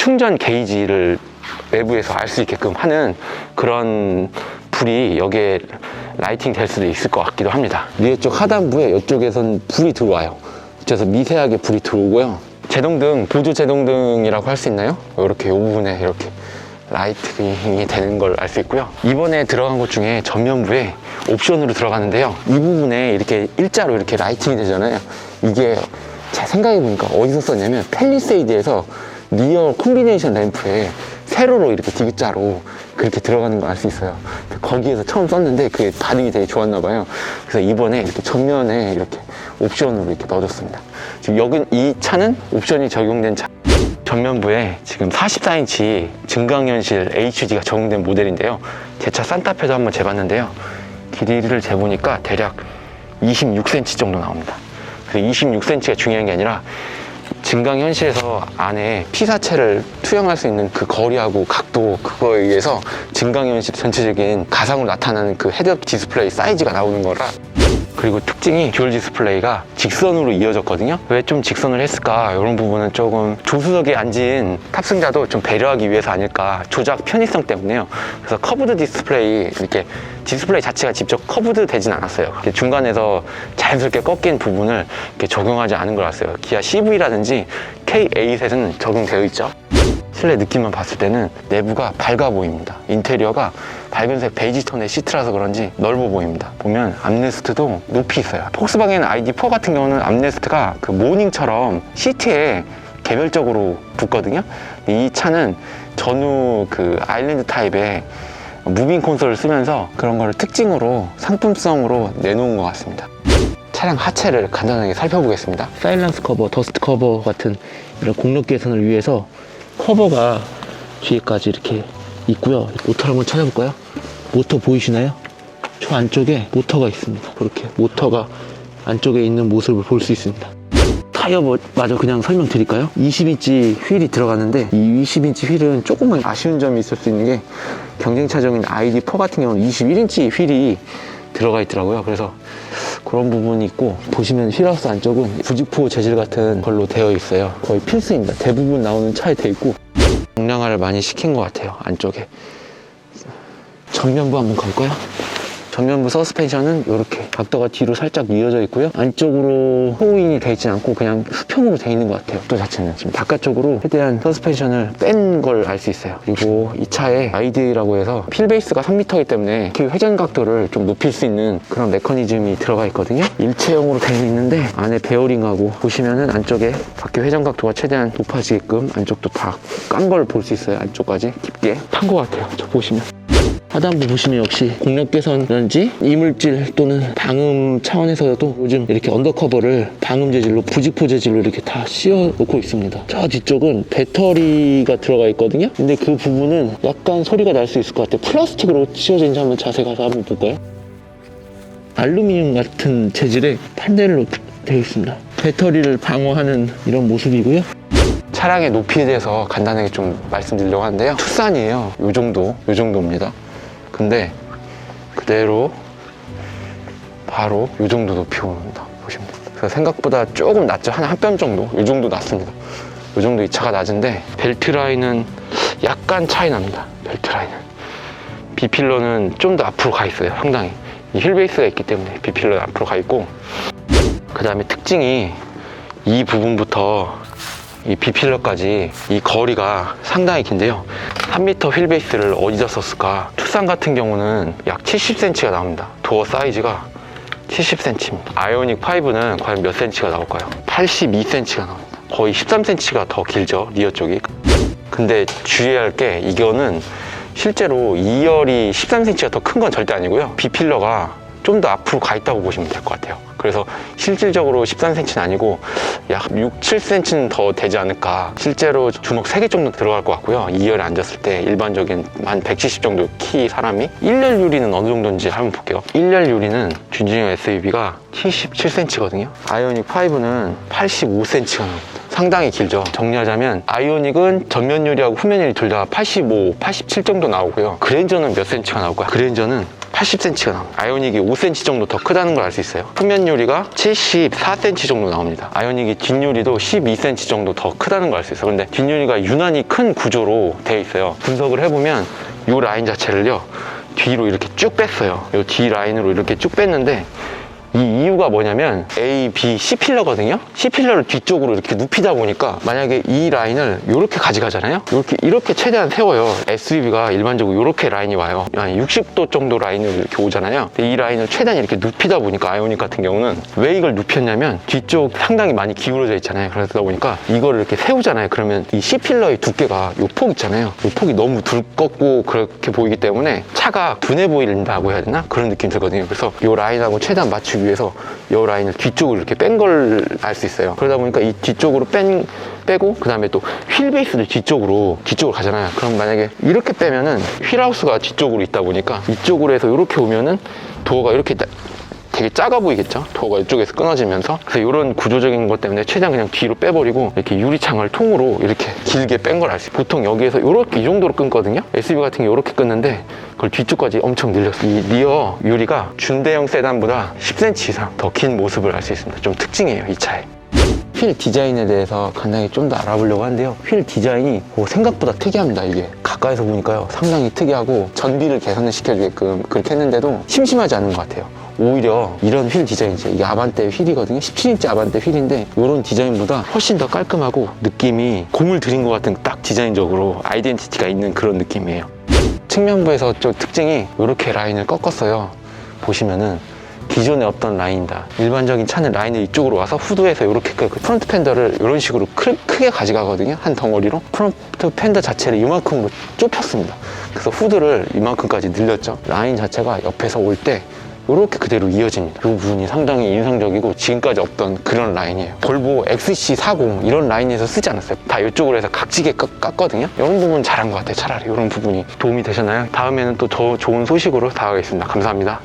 충전 게이지를 내부에서 알 수 있게끔 하는 그런 불이 여기에 라이팅 될 수도 있을 것 같기도 합니다. 위에 쪽 하단부에 이쪽에선 불이 들어와요. 그래서 미세하게 불이 들어오고요. 제동등, 보조 제동등이라고 할 수 있나요? 이렇게 이 부분에 이렇게 라이팅이 되는 걸 알 수 있고요. 이번에 들어간 것 중에 전면부에 옵션으로 들어가는데요. 이 부분에 이렇게 일자로 이렇게 라이팅이 되잖아요. 이게 제 생각해 보니까 어디서 썼냐면 팰리세이드에서 리어 콤비네이션 램프에 세로로 이렇게 디귿자로 그렇게 들어가는 걸 알 수 있어요. 거기에서 처음 썼는데 그게 반응이 되게 좋았나 봐요. 그래서 이번에 이렇게 전면에 이렇게 옵션으로 이렇게 넣어줬습니다. 지금 여기 이 차는 옵션이 적용된 차. 전면부에 지금 44인치 증강현실 HUD가 적용된 모델인데요. 제 차 산타페도 한번 재봤는데요. 길이를 재보니까 대략 26cm 정도 나옵니다. 그래서 26cm가 중요한 게 아니라 증강현실에서 안에 피사체를 투영할 수 있는 그 거리하고 각도, 그거에 의해서 증강현실 전체적인 가상으로 나타나는 그 헤드업 디스플레이 사이즈가 나오는 거라. 그리고 특징이 듀얼 디스플레이가 직선으로 이어졌거든요. 왜 좀 직선을 했을까? 이런 부분은 조금 조수석에 앉은 탑승자도 좀 배려하기 위해서 아닐까. 조작 편의성 때문에요. 그래서 커브드 디스플레이, 이렇게 디스플레이 자체가 직접 커브드 되진 않았어요. 중간에서 자연스럽게 꺾인 부분을 이렇게 적용하지 않은 걸 알았어요. 기아 CV라든지 K8에는 적용되어 있죠. 실내 느낌만 봤을 때는 내부가 밝아 보입니다. 인테리어가 밝은색 베이지 톤의 시트라서 그런지 넓어 보입니다. 보면 암레스트도 높이 있어요. 폭스바겐 ID4 같은 경우는 암레스트가 그 모닝처럼 시트에 개별적으로 붙거든요. 이 차는 전후 그 아일랜드 타입의 무빙 콘솔을 쓰면서 그런 걸 특징으로 상품성으로 내놓은 것 같습니다. 차량 하체를 간단하게 살펴보겠습니다. 사일런스 커버, 더스트 커버 같은 이런 공력 개선을 위해서 커버가 뒤에까지 이렇게 있고요. 모터를 한번 찾아볼까요? 모터 보이시나요? 저 안쪽에 모터가 있습니다. 그렇게 모터가 안쪽에 있는 모습을 볼 수 있습니다. 타이어 마저 그냥 설명드릴까요? 20인치 휠이 들어가는데 이 20인치 휠은 조금만 아쉬운 점이 있을 수 있는 게 경쟁차종인 ID4 같은 경우는 21인치 휠이 들어가 있더라고요. 그래서 그런 부분이 있고, 보시면 휠하우스 안쪽은 부직포 재질 같은 걸로 되어 있어요. 거의 필수입니다. 대부분 나오는 차에 되어 있고 경량화를 많이 시킨 것 같아요. 안쪽에 전면부 한번 가볼까요? 전면부 서스펜션은 이렇게 각도가 뒤로 살짝 이어져 있고요. 안쪽으로 호잉이 되어 있지 않고 그냥 수평으로 되어 있는 것 같아요. 또 자체는 지금 바깥쪽으로 최대한 서스펜션을 뺀 걸 알 수 있어요. 그리고 이 차에 아이디라고 해서 휠베이스가 3m이기 때문에 그 회전 각도를 좀 높일 수 있는 그런 메커니즘이 들어가 있거든요. 일체형으로 되어 있는데 안에 베어링하고 보시면은 안쪽에 바퀴 회전 각도가 최대한 높아지게끔 안쪽도 다 깐 걸 볼 수 있어요. 안쪽까지 깊게 탄 것 같아요. 저 보시면. 하단부 보시면 역시 공력 개선이라든지 이물질 또는 방음 차원에서도 요즘 이렇게 언더커버를 방음 재질로, 부직포 재질로 이렇게 다 씌워 놓고 있습니다. 저 뒤쪽은 배터리가 들어가 있거든요. 근데 그 부분은 약간 소리가 날 수 있을 것 같아요. 플라스틱으로 씌워진지 한번 자세히 가서 한번 볼까요? 알루미늄 같은 재질의 판넬로 되어 있습니다. 배터리를 방어하는 이런 모습이고요. 차량의 높이에 대해서 간단하게 좀 말씀드리려고 하는데요. 투싼이에요. 요 정도입니다. 근데 그대로 바로 이 정도 높이 옵니다. 보시면 됩니다. 그래서 생각보다 조금 낮죠. 한 뼘 정도, 이 정도 낮습니다. 이 정도 이 차가 낮은데 벨트 라인은 약간 차이 납니다. 벨트 라인은 B필러는 좀 더 앞으로 가 있어요. 상당히 이 휠베이스가 있기 때문에 B필러는 앞으로 가 있고, 그 다음에 특징이 이 부분부터 이 B필러까지 이 거리가 상당히 긴데요. 3m 휠베이스를 어디다 썼을까? 투싼 같은 경우는 약 70cm가 나옵니다. 도어 사이즈가 70cm입니다. 아이오닉 5는 과연 몇 cm가 나올까요? 82cm가 나옵니다. 거의 13cm가 더 길죠, 리어 쪽이. 근데 주의할 게, 이거는 실제로 2열이 13cm가 더 큰 건 절대 아니고요. B필러가 좀 더 앞으로 가 있다고 보시면 될 것 같아요. 그래서 실질적으로 13cm는 아니고 약 6, 7cm는 더 되지 않을까. 실제로 주먹 3개 정도 들어갈 것 같고요. 2열에 앉았을 때 일반적인 한 170 정도 키 사람이. 1열 유리는 어느 정도인지 한번 볼게요. 1열 유리는 준중형 SUV가 77cm거든요. 아이오닉 5는 85cm가 나옵니다. 상당히 길죠. 정리하자면 아이오닉은 전면 유리하고 후면 유리 둘 다 85, 87 정도 나오고요. 그랜저는 몇 cm가 나올까요? 그랜저는 80cm가 나옵니다. 아이오닉이 5cm 정도 더 크다는 걸 알 수 있어요. 후면 유리가 74cm 정도 나옵니다. 아이오닉이 뒷유리도 12cm 정도 더 크다는 걸 알 수 있어요. 근데 뒷유리가 유난히 큰 구조로 되어 있어요. 분석을 해보면 이 라인 자체를요, 뒤로 이렇게 쭉 뺐어요. 이 뒤 라인으로 이렇게 쭉 뺐는데, 이 이유가 뭐냐면 A, B, C 필러거든요. C 필러를 뒤쪽으로 이렇게 눕히다 보니까 만약에 이 라인을 이렇게 가져가잖아요. 이렇게 최대한 세워요. SUV가 일반적으로 이렇게 라인이 와요. 한 60도 정도 라인으로 이렇게 오잖아요. 근데 이 라인을 최대한 이렇게 눕히다 보니까 아이오닉 같은 경우는 왜 이걸 눕혔냐면 뒤쪽 상당히 많이 기울어져 있잖아요. 그러다 보니까 이거를 이렇게 세우잖아요. 그러면 이 C 필러의 두께가 이 폭 있잖아요. 이 폭이 너무 두껍고 그렇게 보이기 때문에 차가 둔해 보인다고 해야 되나? 그런 느낌이 들거든요. 그래서 이 라인하고 최대한 맞추기 위해서 이 라인을 뒤쪽으로 이렇게 뺀 걸 알 수 있어요. 그러다 보니까 이 뒤쪽으로 빼고 그 다음에 또 휠 베이스도 뒤쪽으로 가잖아요. 그럼 만약에 이렇게 빼면은 휠하우스가 뒤쪽으로 있다 보니까 이쪽으로 해서 이렇게 오면은 도어가 이렇게 되게 작아 보이겠죠? 도어가 이쪽에서 끊어지면서. 그래서 이런 구조적인 것 때문에 최대한 그냥 뒤로 빼버리고 이렇게 유리창을 통으로 이렇게 길게 뺀 걸 알 수 있어요. 보통 여기에서 이렇게 이 정도로 끊거든요. SUV 같은 게 이렇게 끊는데 그걸 뒤쪽까지 엄청 늘렸어요. 이 리어 유리가 준대형 세단보다 10cm 이상 더 긴 모습을 알 수 있습니다. 좀 특징이에요, 이 차에. 휠 디자인에 대해서 간단히 좀 더 알아보려고 하는데요. 휠 디자인이 생각보다 특이합니다. 이게 가까이서 보니까요, 상당히 특이하고 전비를 개선을 시켜주게끔 그렇게 했는데도 심심하지 않은 것 같아요. 오히려 이런 휠 디자인이죠. 이게 아반떼 휠이거든요. 17인치 아반떼 휠인데 이런 디자인보다 훨씬 더 깔끔하고 느낌이 공을 들인 것 같은 딱 디자인적으로 아이덴티티가 있는 그런 느낌이에요. 측면부에서 좀 특징이 이렇게 라인을 꺾었어요. 보시면은 기존에 없던 라인이다. 일반적인 차는 라인을 이쪽으로 와서 후드에서 이렇게 프론트 팬더를 이런 식으로 크게 가져가거든요. 한 덩어리로. 프론트 팬더 자체를 이만큼으로 좁혔습니다. 그래서 후드를 이만큼까지 늘렸죠. 라인 자체가 옆에서 올 때 이렇게 그대로 이어집니다. 이 부분이 상당히 인상적이고 지금까지 없던 그런 라인이에요. 볼보 XC40 이런 라인에서 쓰지 않았어요. 다 이쪽으로 해서 각지게 깠거든요. 이런 부분 잘한 것 같아요. 차라리 이런 부분이 도움이 되셨나요? 다음에는 또 더 좋은 소식으로 다가가겠습니다. 감사합니다.